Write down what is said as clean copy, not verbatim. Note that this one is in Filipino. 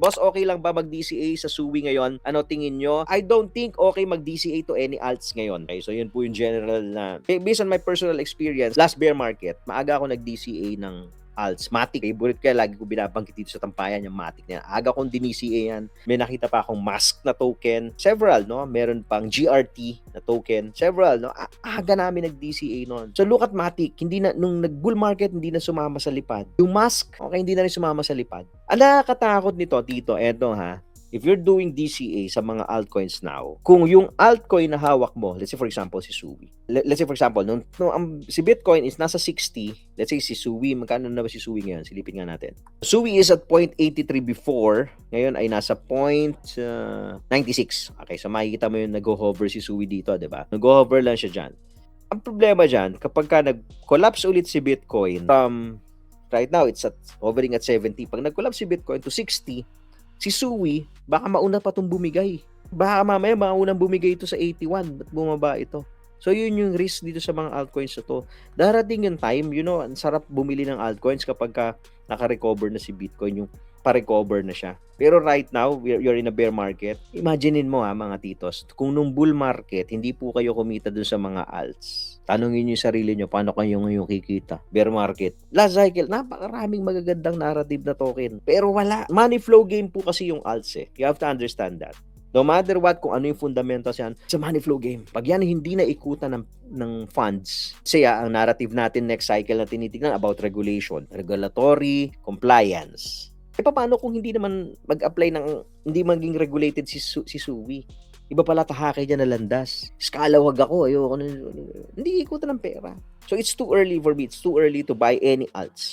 Boss, okay lang ba mag-DCA sa SUI ngayon? Ano tingin nyo? I don't think okay mag-DCA to any alts ngayon. Okay, so yun po yung general na, based on my personal experience, last bear market, maaga ako nag-DCA ng alts. Matic, favorite ko yan. Lagi ko binabanggit dito sa tampayan yung Matic na yan. Aga kong DCA yan. May nakita pa akong Mask na token. Several, no? Meron pang GRT na token. Several, no? Aga namin nag-DCA noon. So look at Matic. Hindi na, nung nag-bull market, hindi na sumama sa lipad. Yung Mask, okay, hindi na rin sumama sa lipad. Ang nakakatakot nito, Tito, eto ha. If you're doing DCA sa mga altcoins now, kung yung altcoin na hawak mo, let's say for example si SUI. Let's say for example, si Bitcoin is nasa 60, let's say si SUI, magkano na ba si SUI ngayon? Silipin nga natin. SUI is at 0.83 before, ngayon ay nasa 0.96. Okay, so makikita mo yung nag-hover si SUI dito, 'di ba? Nag-hover lang siya diyan. Ang problema diyan, kapag ka nag-collapse ulit si Bitcoin from right now it's hovering at 70. Pag nag-collapse si Bitcoin to 60, si SUI, baka mauna pa itong bumigay. Baka mamaya maunang bumigay ito sa 81 at bumaba ito. So, yun yung risk dito sa mga altcoins na to. Darating yung time, ang sarap bumili ng altcoins kapag naka-recover na si Bitcoin, yung pa-recover na siya. Pero right now, you're in a bear market. Imaginein mo mga titos, kung nung bull market, hindi po kayo kumita dun sa mga alts. Tanungin niyo yung sarili niyo, paano kayo ngayon kikita? Bear market. Last cycle, napakaraming magagandang narrative na token. Pero wala. Money flow game po kasi yung alts eh. You have to understand that. No matter what, kung ano yung fundamentals yan, sa money flow game. Pag yan hindi na ikutan ng funds, siya ang narrative natin next cycle na tinitignan about regulation, regulatory, compliance. Paano kung hindi naman mag-apply hindi maging regulated si SUI? Iba pala tahake dyan na landas. Skalawag ako, ayoko na. Hindi ikutan ng pera. So it's too early for me. It's too early to buy any alts.